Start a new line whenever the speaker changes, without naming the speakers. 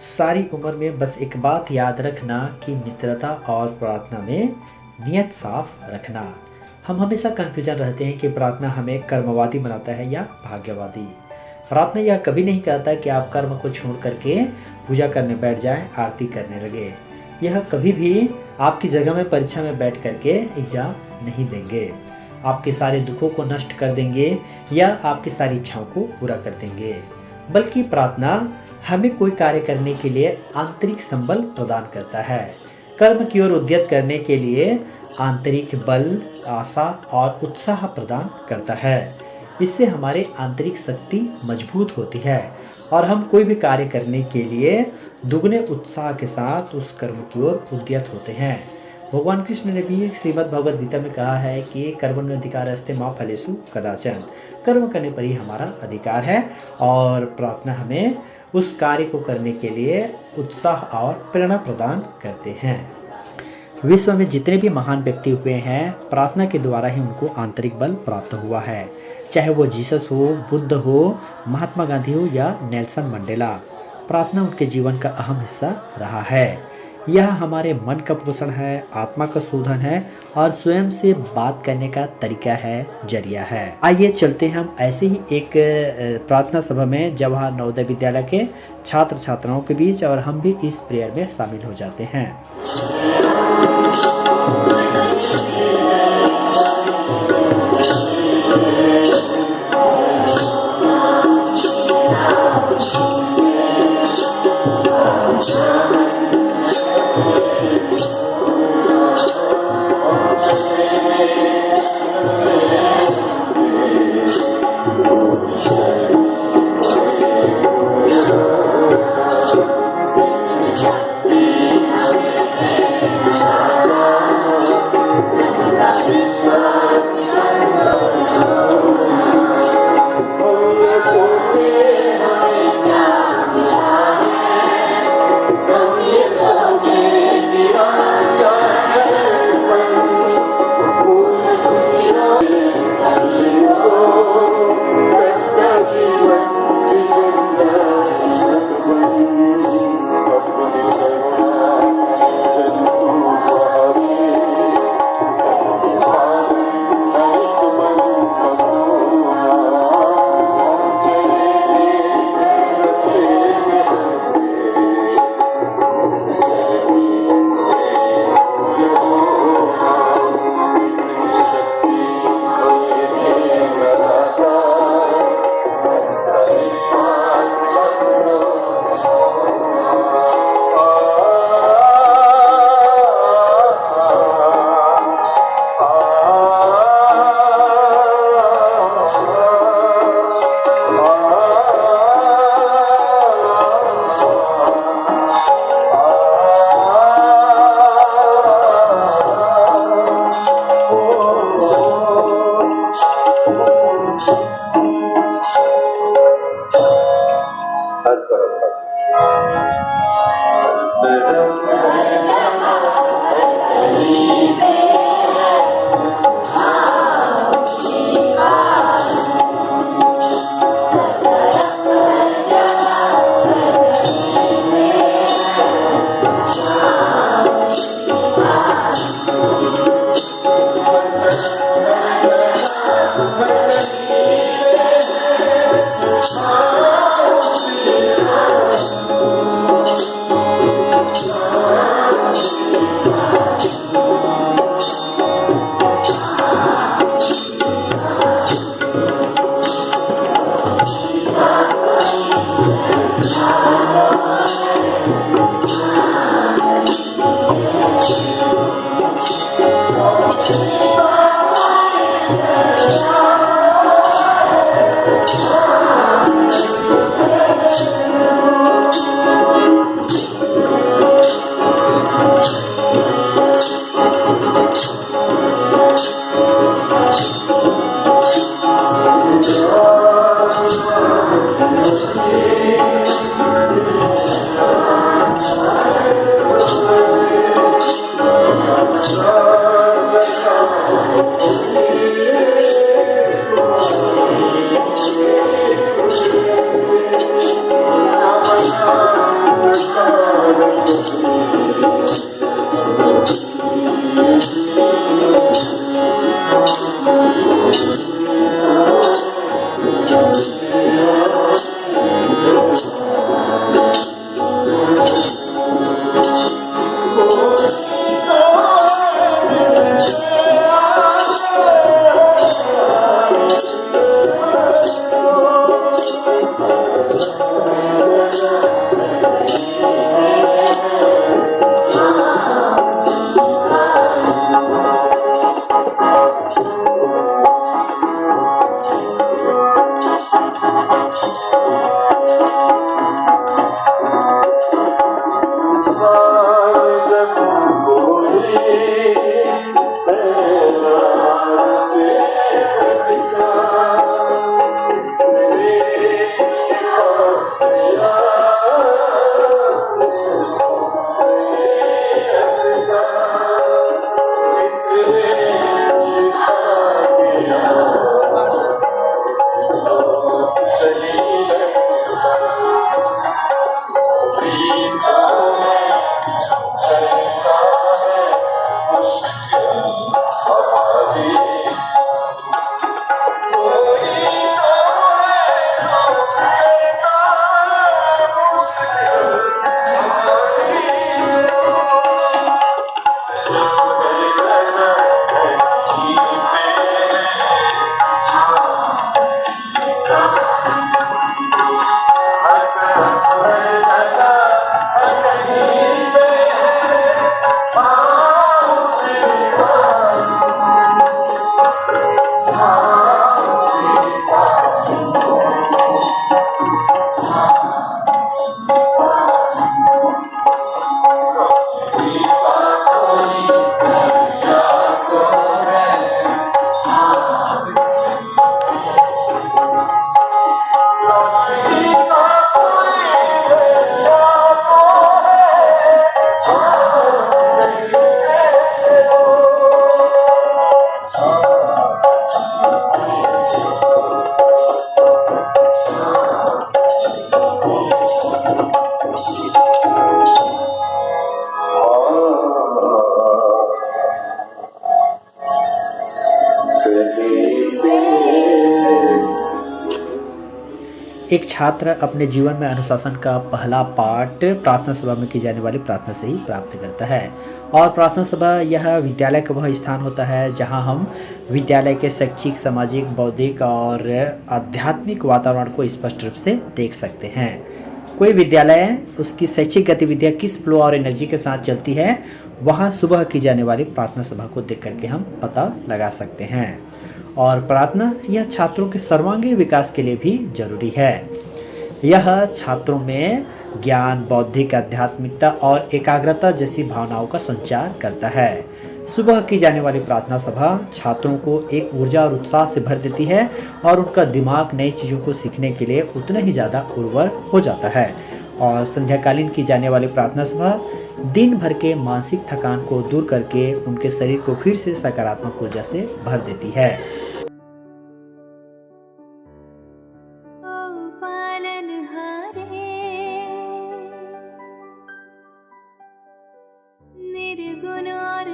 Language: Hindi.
सारी उम्र में बस एक बात याद रखना कि मित्रता और प्रार्थना में नियत साफ रखना। हम हमेशा कन्फ्यूजन रहते हैं कि प्रार्थना हमें कर्मवादी बनाता है या भाग्यवादी। प्रार्थना यह कभी नहीं कहता कि आप कर्म को छोड़ करके पूजा करने बैठ जाएं, आरती करने लगे। यह कभी भी आपकी जगह में परीक्षा में बैठ करके एग्जाम नहीं देंगे, आपके सारे दुखों को नष्ट कर देंगे या आपकी सारी इच्छाओं को पूरा कर देंगे। बल्कि प्रार्थना हमें कोई कार्य करने के लिए आंतरिक संबल प्रदान करता है, कर्म की ओर उद्यत करने के लिए आंतरिक बल, आशा और उत्साह प्रदान करता है। इससे हमारे आंतरिक शक्ति मजबूत होती है और हम कोई भी कार्य करने के लिए दुगने उत्साह के साथ उस कर्म की ओर उद्यत होते हैं। भगवान कृष्ण ने भी श्रीमद् भगवद गीता में कहा है कि कर्मण्यधिकारस्ते मा फलेषु कदाचन, कर्म करने पर ही हमारा अधिकार है और प्रार्थना हमें उस कार्य को करने के लिए उत्साह और प्रेरणा प्रदान करते हैं। विश्व में जितने भी महान व्यक्ति हुए हैं, प्रार्थना के द्वारा ही उनको आंतरिक बल प्राप्त हुआ है। चाहे वो जीसस हो, बुद्ध हो, महात्मा गांधी हो या नेल्सन मंडेला, प्रार्थना उनके जीवन का अहम हिस्सा रहा है। यह हमारे मन का पोषण है, आत्मा का शोधन है और स्वयं से बात करने का तरीका है, जरिया है। आइए चलते हम ऐसे ही एक प्रार्थना सभा में जवाहर नवोदय विद्यालय के छात्र छात्राओं के बीच और हम भी इस प्रेयर में शामिल हो जाते हैं। एक छात्र अपने जीवन में अनुशासन का पहला पाठ प्रार्थना सभा में की जाने वाली प्रार्थना से ही प्राप्त करता है। और प्रार्थना सभा यह विद्यालय का वह स्थान होता है जहां हम विद्यालय के शैक्षिक, सामाजिक, बौद्धिक और आध्यात्मिक वातावरण को स्पष्ट रूप से देख सकते हैं। कोई विद्यालय उसकी शैक्षिक गतिविधियां किस फ्लो और एनर्जी के साथ चलती है, वहां सुबह की जाने वाली प्रार्थना सभा को देख करके हम पता लगा सकते हैं। और प्रार्थना यह छात्रों के सर्वांगीण विकास के लिए भी जरूरी है। यह छात्रों में ज्ञान, बौद्धिक, आध्यात्मिकता और एकाग्रता जैसी भावनाओं का संचार करता है। सुबह की जाने वाली प्रार्थना सभा छात्रों को एक ऊर्जा और उत्साह से भर देती है और उनका दिमाग नई चीज़ों को सीखने के लिए उतना ही ज़्यादा उर्वर हो जाता है। और संध्याकालीन की जाने वाली प्रार्थना सभा दिन भर के मानसिक थकान को दूर करके उनके शरीर को फिर से सकारात्मक ऊर्जा से भर देती है।
निर्गुण और